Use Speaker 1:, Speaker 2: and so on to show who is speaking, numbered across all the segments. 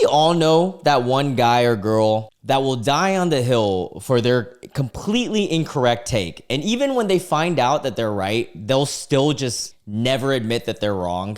Speaker 1: we all know that one guy or girl that will die on the hill for their completely incorrect take? And even when they find out that they're right, they'll still just never admit that they're wrong.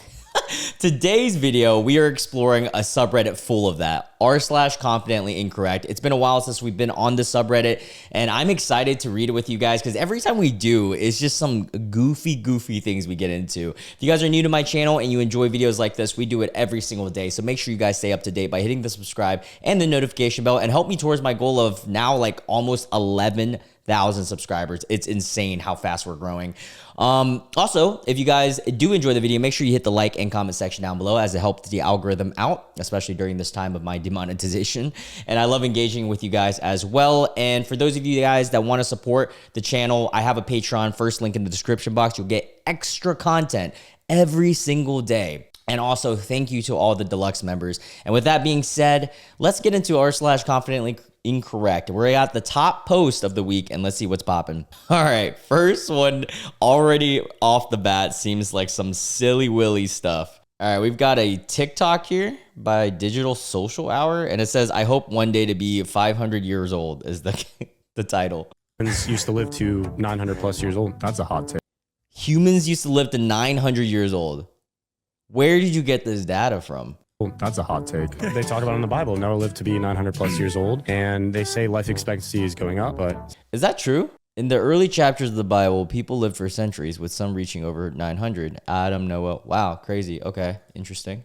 Speaker 1: Today's video, we are exploring a subreddit full of that, r/confidentlyincorrect. It's been a while since we've been on the subreddit, and I'm excited to read it with you guys because every time we do, it's just some goofy things we get into. If you guys are new to my channel and you enjoy videos like this, we do it every single day. So make sure you guys stay up to date by hitting the subscribe and the notification bell and help me towards my goal of now like almost 11,000 subscribers. It's insane how fast we're growing. Also, if you guys do enjoy the video, make sure you hit the like and comment section down below as it helps the algorithm out, especially during this time of my demonetization. And I love engaging with you guys as well. And for those of you guys that want to support the channel, I have a Patreon. First link in the description box. You'll get extra content every single day. And also, thank you to all the deluxe members. And with that being said, let's get into r/confidentlyincorrect. We're at the top post of the week, and let's see what's popping. All right, first one already off the bat seems like some silly willy stuff. All right, we've got a TikTok here by Digital Social Hour, and it says, "I hope one day to be 500 years old," is the title.
Speaker 2: Humans used to live to 900 plus years old. That's a hot take.
Speaker 1: Humans used to live to 900 years old. Where did you get this data from?
Speaker 2: That's a hot take. They talk about in the Bible, Noah lived to be 900 plus years old, and they say life expectancy is going up, but...
Speaker 1: Is that true? In the early chapters of the Bible, people lived for centuries, with some reaching over 900. Adam, Noah. Wow, crazy. Okay, interesting.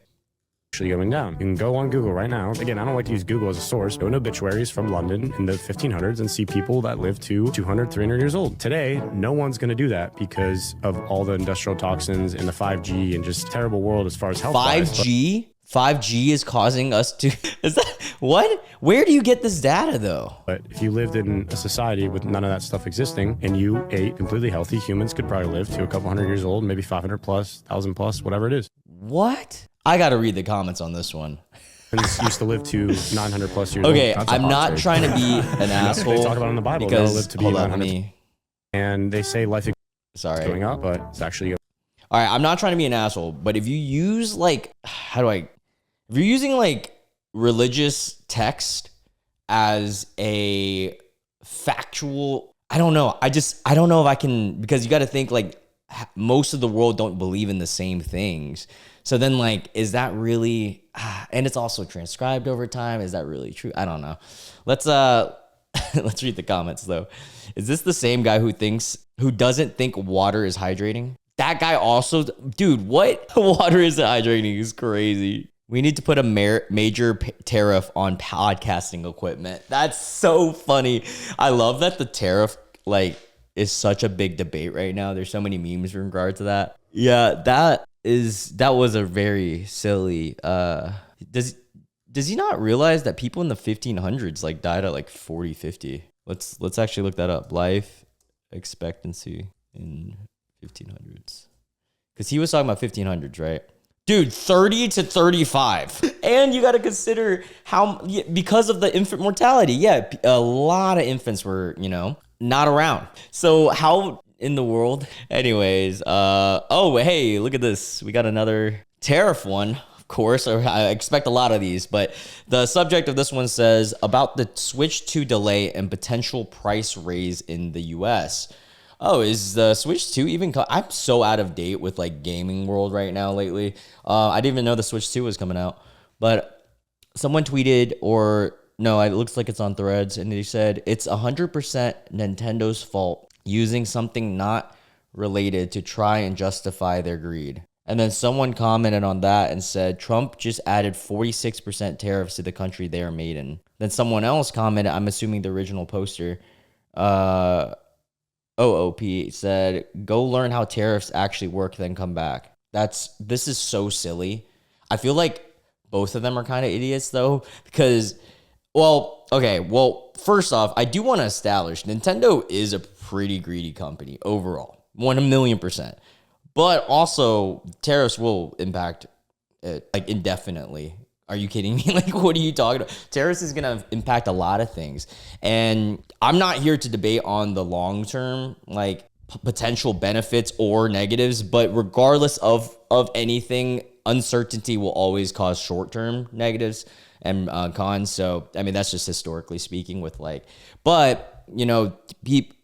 Speaker 2: Actually going down. You can go on Google right now. Again, I don't like to use Google as a source. Go to obituaries from London in the 1500s and see people that lived to 200, 300 years old. Today, no one's going to do that because of all the industrial toxins and the 5G and just terrible world as far as health.
Speaker 1: 5G? 5G is causing us to... Is that... What? Where do you get this data, though?
Speaker 2: But if you lived in a society with none of that stuff existing and you ate completely healthy, humans could probably live to a couple hundred years old, maybe 500 plus, 1,000 plus, whatever it is.
Speaker 1: What? I got to read the comments on this one.
Speaker 2: Humans used to live to 900 plus years
Speaker 1: okay,
Speaker 2: old.
Speaker 1: I'm not trying to be an asshole.
Speaker 2: They talk about in the Bible,
Speaker 1: because,
Speaker 2: Noah lived to be 900. And they say life is going up, but it's actually...
Speaker 1: All right, I'm not trying to be an asshole, but if you use like... If you're using like religious text as a factual, I don't know. I don't know if I can, because you got to think like most of the world don't believe in the same things. So then like, is that really, and it's also transcribed over time. Is that really true? I don't know. Let's read the comments though. Is this the same guy who doesn't think water is hydrating? That guy also, dude, what? Water isn't hydrating is crazy. We need to put a major tariff on podcasting equipment. That's so funny. I love that the tariff like is such a big debate right now. There's so many memes in regard to that. Yeah, that was a very silly. Does he not realize that people in the 1500s like died at like 40, 50? Let's actually look that up. Life expectancy in 1500s. Because he was talking about 1500s, right? Dude, 30 to 35. And you got to consider because of the infant mortality. Yeah, a lot of infants were, not around. So how in the world? Anyways, oh, hey, look at this. We got another tariff one, of course. I expect a lot of these, but the subject of this one says about the Switch 2 delay and potential price raise in the US. Oh, is the Switch 2 even... I'm so out of date with like gaming world right now lately. I didn't even know the Switch 2 was coming out. But someone tweeted, or no, it looks like it's on Threads, and they said it's 100% Nintendo's fault using something not related to try and justify their greed. And then someone commented on that and said, Trump just added 46% tariffs to the country they are made in. Then someone else commented, I'm assuming the original poster, OOP said, go learn how tariffs actually work, then come back. This is so silly. I feel like both of them are kind of idiots though, because, first off, I do want to establish Nintendo is a pretty greedy company overall, 1,000,000%. But also tariffs will impact it like indefinitely. Are you kidding me? Like, what are you talking about? Tariffs is going to impact a lot of things. And I'm not here to debate on the long-term, like, potential benefits or negatives. But regardless of anything, uncertainty will always cause short-term negatives. and cons. So, I mean, that's just historically speaking with like, but, you know,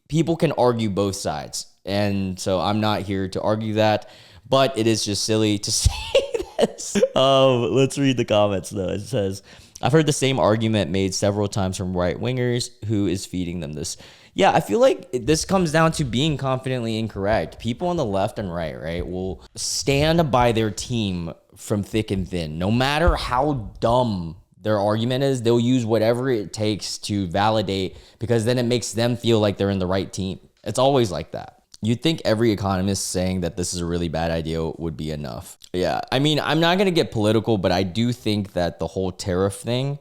Speaker 1: people can argue both sides. And so I'm not here to argue that, but it is just silly to say this. Let's read the comments though. It says, I've heard the same argument made several times from right wingers. Who is feeding them this? Yeah, I feel like this comes down to being confidently incorrect. People on the left and right, will stand by their team from thick and thin. No matter how dumb their argument is, they'll use whatever it takes to validate, because then it makes them feel like they're in the right team. It's always like that. You'd think every economist saying that this is a really bad idea would be enough. Yeah, I mean, I'm not going to get political, but I do think that the whole tariff thing,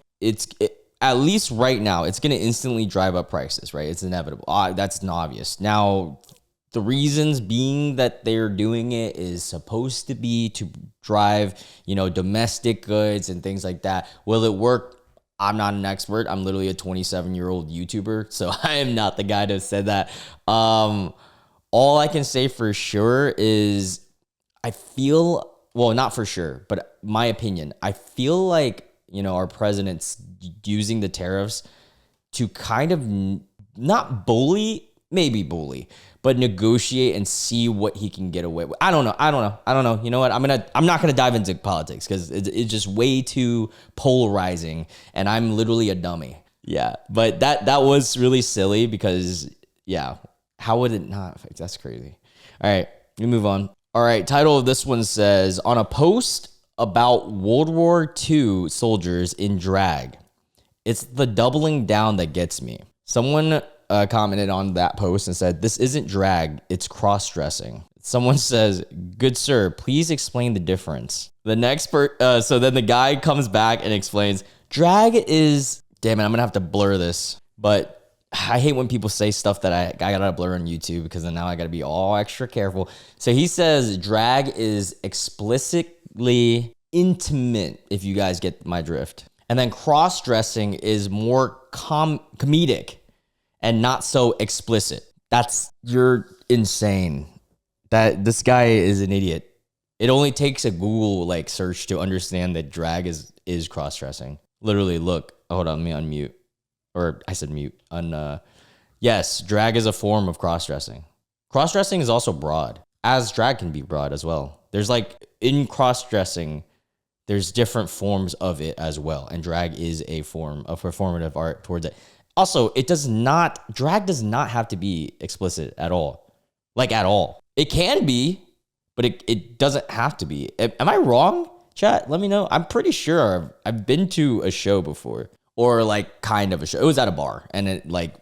Speaker 1: at least right now, it's going to instantly drive up prices, right? It's inevitable. That's obvious. Now, the reasons being that they're doing it is supposed to be to drive, you know, domestic goods and things like that. Will it work? I'm not an expert. I'm literally a 27-year-old YouTuber, so I am not the guy to say that. All I can say for sure is not for sure, but my opinion, I feel like, you know, our president's using the tariffs to kind of not bully, maybe bully, but negotiate and see what he can get away with. I don't know. You know what? I'm not gonna dive into politics because it's just way too polarizing, and I'm literally a dummy. Yeah, but that was really silly because yeah, how would it not affect? That's crazy. All right, we move on. All right, title of this one says, on a post about World War II soldiers in drag, it's the doubling down that gets me. Someone commented on that post and said, this isn't drag, it's cross-dressing. Someone says, good sir, please explain the difference. The next so then the guy comes back and explains, drag is, damn it, I'm gonna have to blur this, but I hate when people say stuff that I gotta blur on YouTube because then now I gotta be all extra careful. So he says drag is explicitly intimate, if you guys get my drift. And then cross-dressing is more comedic and not so explicit. You're insane. This guy is an idiot. It only takes a Google like search to understand that drag is cross-dressing. Literally, look. Hold on, let me unmute. Or I said mute. Yes, drag is a form of cross-dressing. Cross-dressing is also broad, as drag can be broad as well. There's like, in cross-dressing, there's different forms of it as well. And drag is a form of performative art towards it. Also, drag does not have to be explicit at all. Like at all. It can be, but it doesn't have to be. Am I wrong, chat? Let me know. I'm pretty sure I've been to a show before. Or like kind of a show. It was at a bar, and it like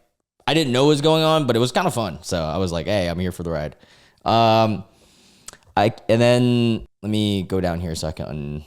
Speaker 1: I didn't know what was going on, but it was kind of fun. So I was like, "Hey, I'm here for the ride." And then let me go down here so I can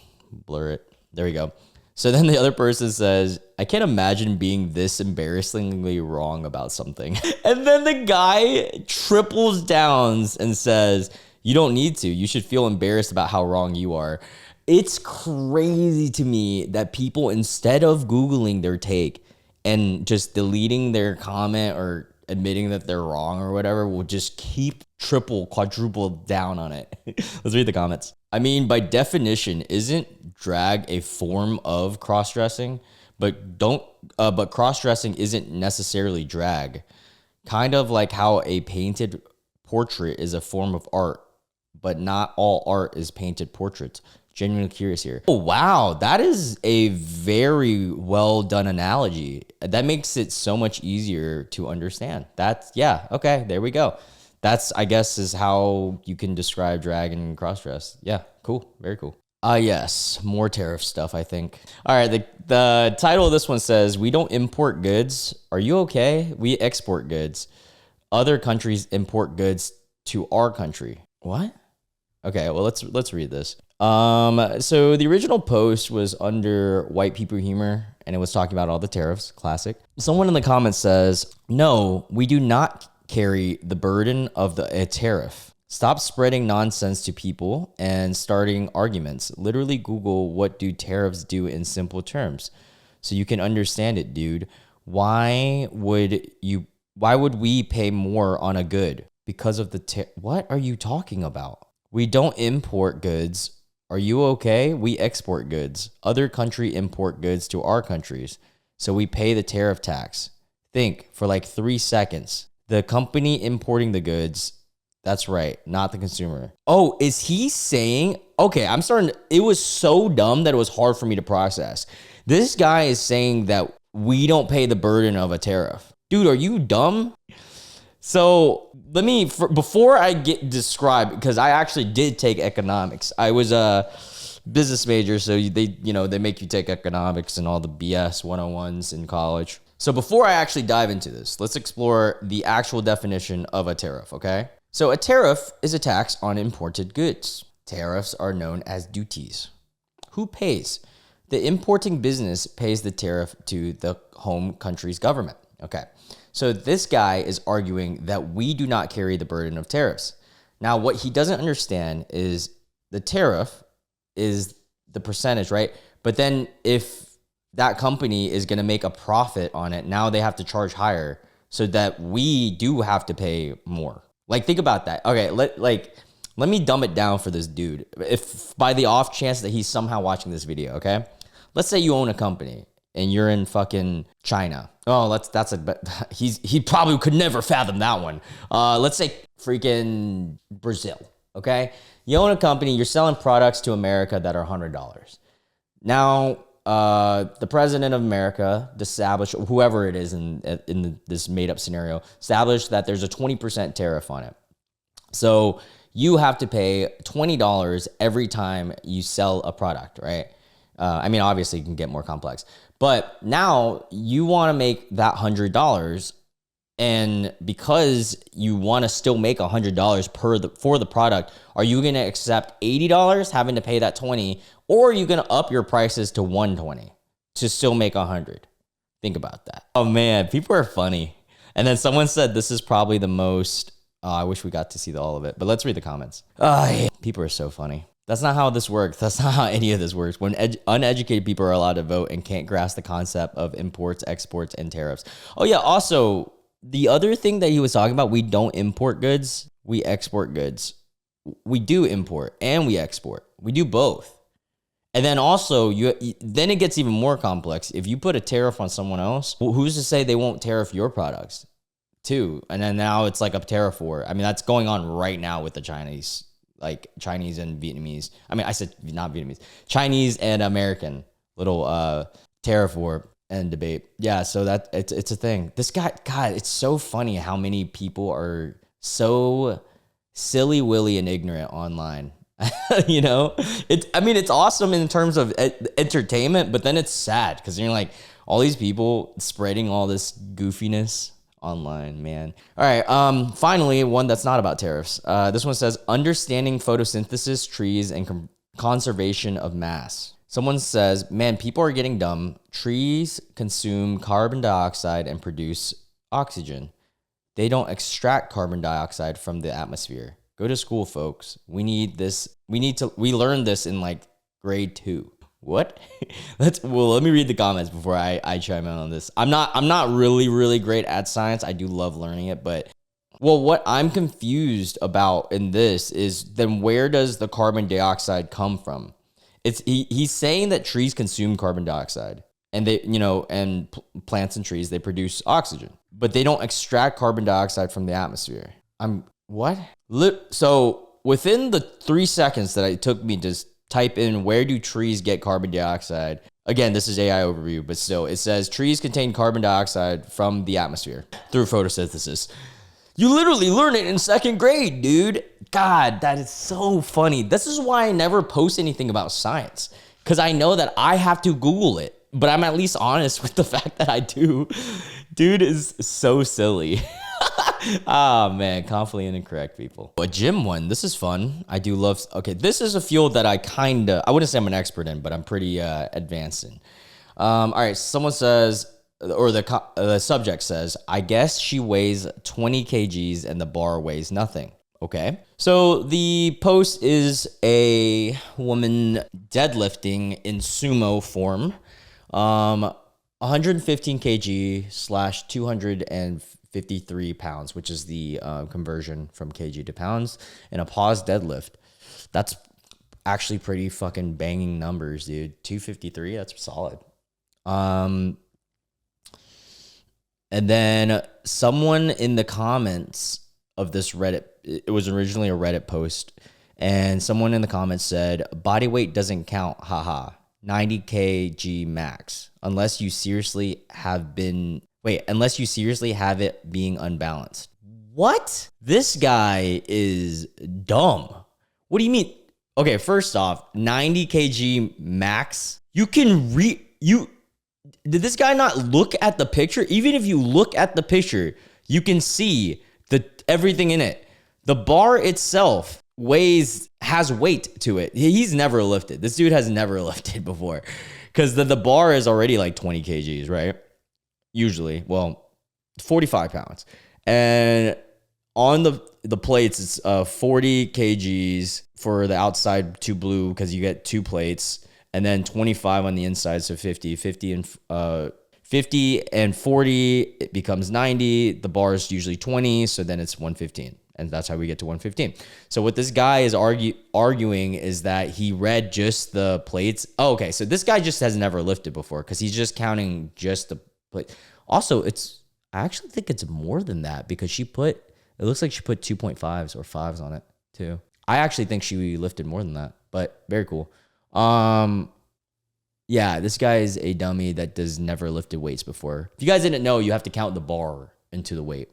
Speaker 1: unblur it. There we go. So then the other person says, "I can't imagine being this embarrassingly wrong about something." And then the guy triples down and says, "You don't need to. You should feel embarrassed about how wrong you are." It's crazy to me that people, instead of Googling their take and just deleting their comment or admitting that they're wrong or whatever, will just keep quadruple down on it. Let's read the comments. I mean, by definition, isn't drag a form of cross-dressing? But cross-dressing isn't necessarily drag. Kind of like how a painted portrait is a form of art, but not all art is painted portraits. Genuinely curious here. Oh, wow. That is a very well done analogy. That makes it so much easier to understand. Yeah. Okay. There we go. I guess, is how you can describe drag and cross-dress. Yeah. Cool. Very cool. Yes. More tariff stuff, I think. All right. The title of this one says, we don't import goods. Are you okay? We export goods. Other countries import goods to our country. What? Okay. Well, let's read this. So the original post was under white people humor, and it was talking about all the tariffs. Classic. Someone in the comments says, no, we do not carry the burden of a tariff. Stop spreading nonsense to people and starting arguments. Literally Google what do tariffs do in simple terms so you can understand it, dude. Why would we pay more on a good? Because of what are you talking about? We don't import goods. Are you okay? We export goods. Other country import goods to our countries. So we pay the tariff tax. Think for like 3 seconds. The company importing the goods, that's right, not the consumer. Oh, is he saying, okay, it was so dumb that it was hard for me to process. This guy is saying that we don't pay the burden of a tariff. Dude, are you dumb? So before I get described, because I actually did take economics. I was a business major, so they make you take economics and all the BS 101s in college. So before I actually dive into this, let's explore the actual definition of a tariff, okay? So a tariff is a tax on imported goods. Tariffs are known as duties. Who pays? The importing business pays the tariff to the home country's government. Okay. So this guy is arguing that we do not carry the burden of tariffs. Now, what he doesn't understand is the tariff is the percentage, right? But then if that company is going to make a profit on it, now they have to charge higher so that we do have to pay more. Like, think about that. Okay, let me dumb it down for this dude. If by the off chance that he's somehow watching this video, okay? Let's say you own a company and you're in fucking China. Oh, he probably could never fathom that one. Let's say freaking Brazil, okay? You own a company, you're selling products to America that are $100. Now, the president of America established, whoever it is in this made up scenario, established that there's a 20% tariff on it. So you have to pay $20 every time you sell a product, right? I mean, obviously it can get more complex, but now you want to make that $100, and because you want to still make $100 for the product, are you going to accept $80 having to pay that 20, or are you going to up your prices to 120 to still make 100? Think about that. Oh man, people are funny. And then someone said this is probably the most. I wish we got to see all of it, but let's read the comments. Yeah. People are so funny. That's not how this works. That's not how any of this works. When uneducated people are allowed to vote and can't grasp the concept of imports, exports, and tariffs. Oh yeah. Also, the other thing that he was talking about, we don't import goods, we export goods. We do import and we export. We do both. And then also, then it gets even more complex. If you put a tariff on someone else, well, who's to say they won't tariff your products too? And then now it's like a tariff war. I mean, that's going on right now with the Chinese and Vietnamese. I mean, I said not Vietnamese, Chinese and American little tariff war and debate. Yeah, so that it's a thing. This guy, God, it's so funny how many people are so silly, willy, and ignorant online. You know, it's awesome in terms of entertainment, but then it's sad because you're like all these people spreading all this goofiness online, man. All right. Finally, one that's not about tariffs. This one says understanding photosynthesis, trees, and conservation of mass. Someone says, man, people are getting dumb. Trees consume carbon dioxide and produce oxygen. They don't extract carbon dioxide from the atmosphere. Go to school, folks. We learned this in like grade 2. What? Let me read the comments before I chime in on this. I'm not really great at science. I do love learning it, but what I'm confused about in this is then where does the carbon dioxide come from? He's saying that trees consume carbon dioxide and and plants and trees, they produce oxygen, but they don't extract carbon dioxide from the atmosphere. What? So within the 3 seconds that it took me to type in where do trees get carbon dioxide, again, this is AI overview, but still, it says trees contain carbon dioxide from the atmosphere through photosynthesis. You literally learn it in 2nd grade, dude. God, that is so funny. This is why I never post anything about science, because I know that I have to Google it, but I'm at least honest with the fact that I do. Dude is so silly. Ah, man, confidently incorrect, people. A gym one, this is fun. I do love, okay, this is a field that I wouldn't say I'm an expert in, but I'm pretty advanced in. All right, someone says, or the subject says, I guess she weighs 20 kgs and the bar weighs nothing. Okay. So the post is a woman deadlifting in sumo form, 115 kg / 253 pounds, which is the conversion from kg to pounds, in a pause deadlift. That's actually pretty fucking banging numbers, dude. 253, that's solid. And then someone in the comments of this Reddit, it was originally a Reddit post, and someone in the comments said, body weight doesn't count, haha. 90 kg max, unless you seriously have it being unbalanced. What? This guy is dumb. What do you mean? Okay, first off, 90 kg max. Did this guy not look at the picture? Even if you look at the picture, you can see everything in it. The bar itself has weight to it. He's never lifted. This dude has never lifted before, because the bar is already like 20 kgs, right? Usually, well, 45 pounds. And on the plates, it's 40 kgs for the outside two blue, because you get two plates, and then 25 on the inside, so 50 and 40, it becomes 90. The bar is usually 20, so then it's 115. And that's how we get to 115. So what this guy is arguing is that he read just the plates. Oh, okay. So this guy just has never lifted before, because he's just counting just the plate. Also, I actually think it's more than that, because it looks like she put 2.5s or 5s on it too. I actually think she lifted more than that, but very cool. Yeah, this guy is a dummy that does never lifted weights before. If you guys didn't know, you have to count the bar into the weight.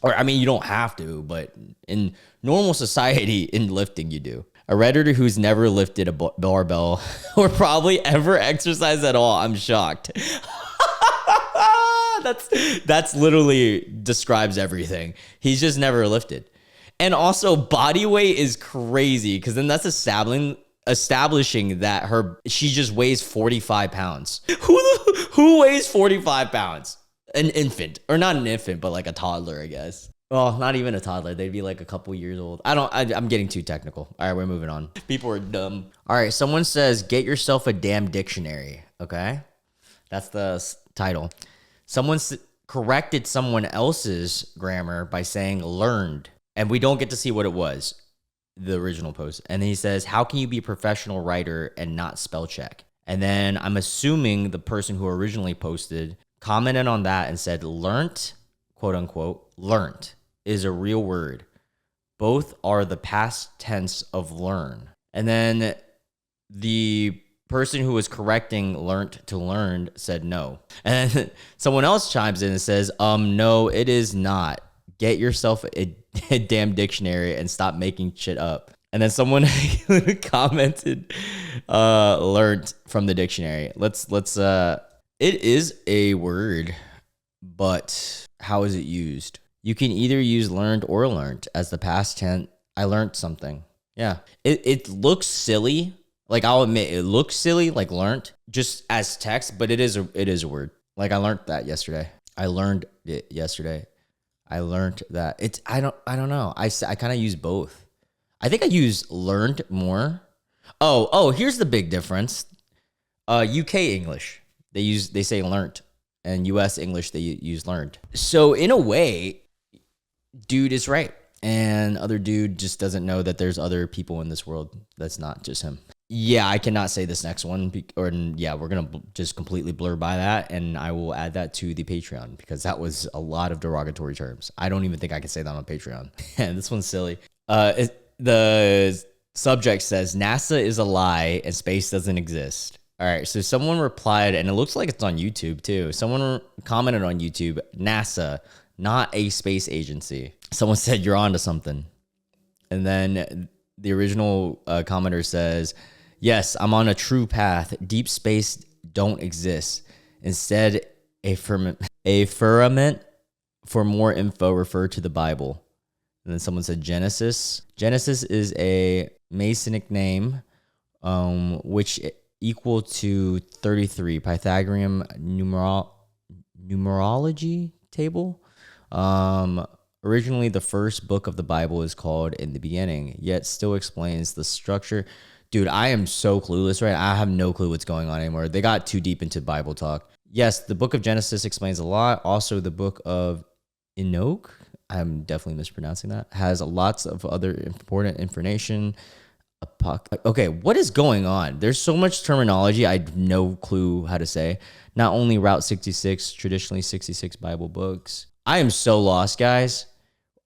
Speaker 1: Or, I mean, you don't have to, but in normal society, in lifting, you do. A Redditor who's never lifted a barbell or probably ever exercised at all. I'm shocked. That's literally describes everything. He's just never lifted. And also, body weight is crazy, because then that's establishing that she just weighs 45 pounds. Who weighs 45 pounds? An infant, or not an infant, but like a toddler, I guess. Well, not even a toddler. They'd be like a couple years old. I'm getting too technical. All right, we're moving on. People are dumb. All right, someone says, get yourself a damn dictionary. Okay. That's the title. Someone corrected someone else's grammar by saying learned, and we don't get to see what it was, the original post. And then he says, how can you be a professional writer and not spell check? And then I'm assuming the person who originally posted commented on that and said, learnt, quote unquote, learnt is a real word. Both are the past tense of learn. And then the person who was correcting learnt to learned said no. And then someone else chimes in and says, no, it is not. Get yourself a damn dictionary and stop making shit up. And then someone commented, learnt from the dictionary. It is a word, but how is it used? You can either use learned or learnt as the past tense. I learned something. Yeah. It looks silly. Like, I'll admit, it looks silly, like learnt, just as text, but it is a word. Like, I learned that yesterday. I learned it yesterday. I learned that. I don't know. I kind of use both. I think I use learned more. Oh, here's the big difference. UK English. They say learnt, and US English, they use learned. So in a way, dude is right. And other dude just doesn't know that there's other people in this world that's not just him. Yeah, I cannot say this next one, we're going to just completely blur by that, and I will add that to the Patreon, because that was a lot of derogatory terms. I don't even think I can say that on Patreon. And this one's silly. The subject says, NASA is a lie and space doesn't exist. All right, so someone replied, and it looks like it's on YouTube too. Someone commented on YouTube, NASA, not a space agency. Someone said, you're onto something. And then the original commenter says, yes, I'm on a true path. Deep space don't exist. Instead, a firmament. For more info, refer to the Bible. And then someone said Genesis. Genesis is a Masonic name, which equal to 33, Pythagorean numerology table. Originally, the first book of the Bible is called In the Beginning, yet still explains the structure. Dude, I am so clueless, right? I have no clue what's going on anymore. They got too deep into Bible talk. Yes, the book of Genesis explains a lot. Also, the book of Enoch, I'm definitely mispronouncing that, has lots of other important information Okay, what is going on? There's so much terminology I have no clue how to say. Not only Route 66, traditionally 66 Bible books. I am so lost, guys.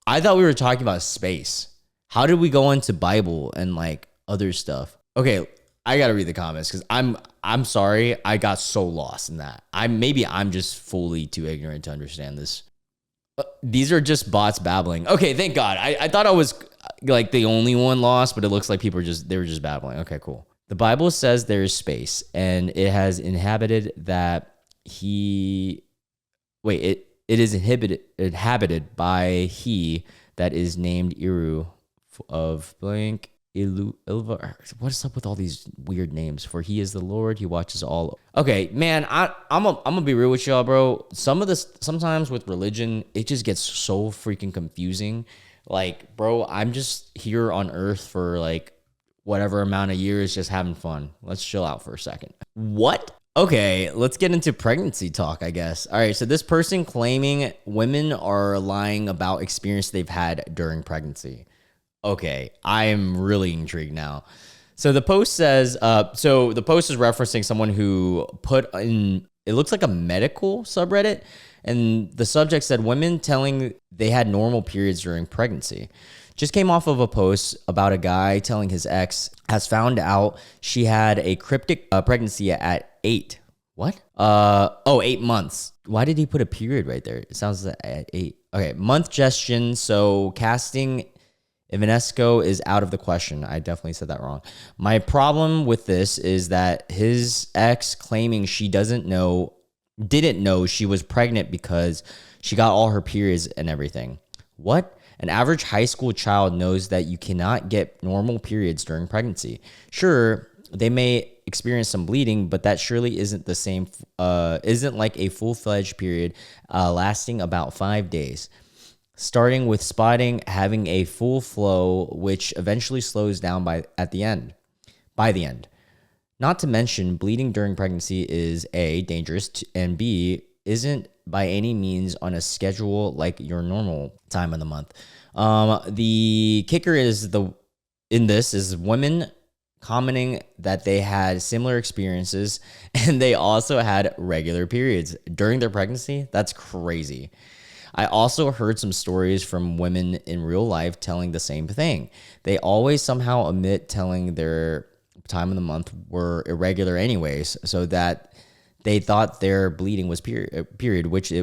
Speaker 1: I thought we were talking about space. How did we go into Bible and like other stuff? Okay, I gotta read the comments because I'm sorry. I got so lost in that. Maybe I'm just fully too ignorant to understand this. These are just bots babbling. Okay, thank God. I thought I was like the only one lost, but it looks like people they were just babbling. Okay, cool. The Bible says there is space, and it has inhabited that it is inhabited by he that is named Eru of blank. What's up with all these weird names? For he is the Lord, he watches all. Okay, man, I'm gonna be real with y'all, bro. Sometimes with religion, it just gets so freaking confusing. Like, bro, I'm just here on earth for like whatever amount of years just having fun. Let's chill out for a second. What? Okay, let's get into pregnancy talk, I guess. All right, so this person claiming women are lying about experience they've had during pregnancy. Okay, I'm really intrigued now. So the post says, the post is referencing someone who put in, it looks like a medical subreddit, and the subject said women telling they had normal periods during pregnancy. Just came off of a post about a guy telling his ex has found out she had a cryptic pregnancy at 8. What? 8 months. Why did he put a period right there? It sounds like at 8. Okay, month gestation. So casting Ivanesco is out of the question. I definitely said that wrong. My problem with this is that his ex claiming she didn't know she was pregnant because she got all her periods and everything. What? An average high school child knows that you cannot get normal periods during pregnancy. Sure, they may experience some bleeding, but that surely isn't the same, isn't like a full-fledged period lasting about 5 days. Starting with spotting, having a full flow, which eventually slows down by the end. Not to mention, bleeding during pregnancy is A, dangerous, and B, isn't by any means on a schedule like your normal time of the month. The kicker is women commenting that they had similar experiences and they also had regular periods during their pregnancy. That's crazy. I also heard some stories from women in real life telling the same thing. They always somehow omit telling their time of the month were irregular anyways, so that they thought their bleeding was period, which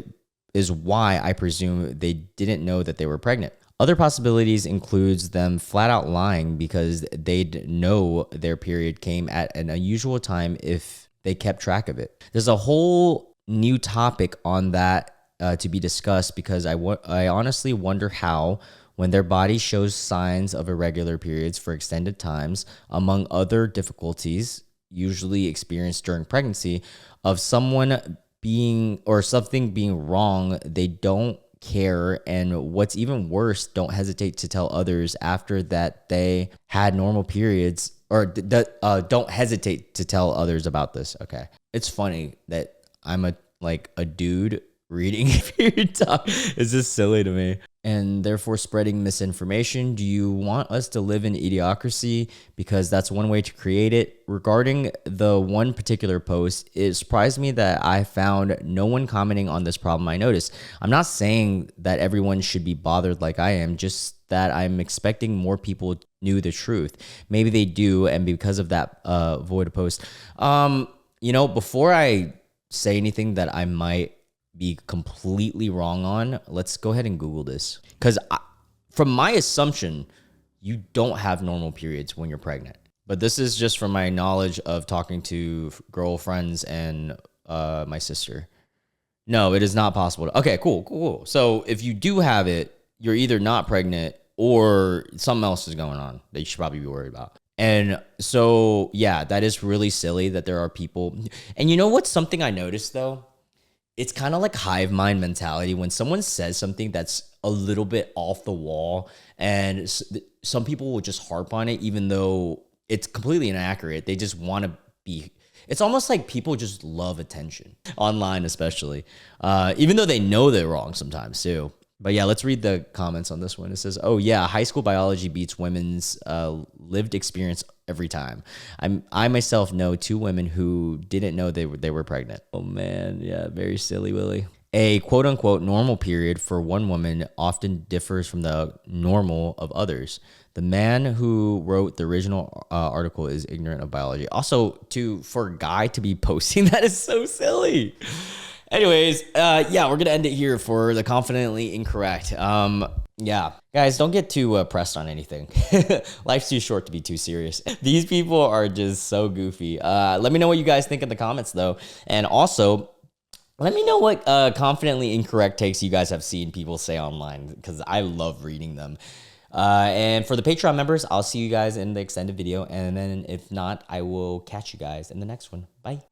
Speaker 1: is why I presume they didn't know that they were pregnant. Other possibilities includes them flat out lying because they'd know their period came at an unusual time if they kept track of it. There's a whole new topic on that to be discussed because I honestly wonder how, when their body shows signs of irregular periods for extended times, among other difficulties usually experienced during pregnancy, of someone being or something being wrong, they don't care, and what's even worse, don't hesitate to tell others after that they had normal periods, or don't hesitate to tell others about this. Okay, it's funny that I'm a dude reading period talk. It's just silly to me. And therefore spreading misinformation. Do you want us to live in idiocracy? Because that's one way to create it. Regarding the one particular post, it surprised me that I found no one commenting on this problem I noticed. I'm not saying that everyone should be bothered like I am, just that I'm expecting more people knew the truth. Maybe they do, and because of that, avoid a post. Before I say anything that I might be completely wrong on, let's go ahead and Google this. Because from my assumption, you don't have normal periods when you're pregnant. But this is just from my knowledge of talking to girlfriends and my sister. No, it is not possible. Okay, cool. So if you do have it, you're either not pregnant or something else is going on that you should probably be worried about. And so, yeah, that is really silly that there are people. And you know what's something I noticed, though? It's kind of like hive mind mentality when someone says something that's a little bit off the wall, and some people will just harp on it even though it's completely inaccurate. They just want to be. It's almost like people just love attention online, especially even though they know they're wrong sometimes too. But yeah, let's read the comments on this one. It says, "Oh yeah, high school biology beats women's lived experience every time. I myself know 2 women who didn't know they were pregnant." Oh man, yeah, very silly, Willie. "A quote unquote normal period for one woman often differs from the normal of others. The man who wrote the original article is ignorant of biology." Also, for a guy to be posting that is so silly. Anyways, yeah, we're gonna end it here for the confidently incorrect. Yeah, guys, don't get too pressed on anything. Life's too short to be too serious. These people are just so goofy. Let me know what you guys think in the comments, though, and also let me know what confidently incorrect takes you guys have seen people say online, because I love reading them. And for the Patreon members, I'll see you guys in the extended video, and then if not, I will catch you guys in the next one. Bye.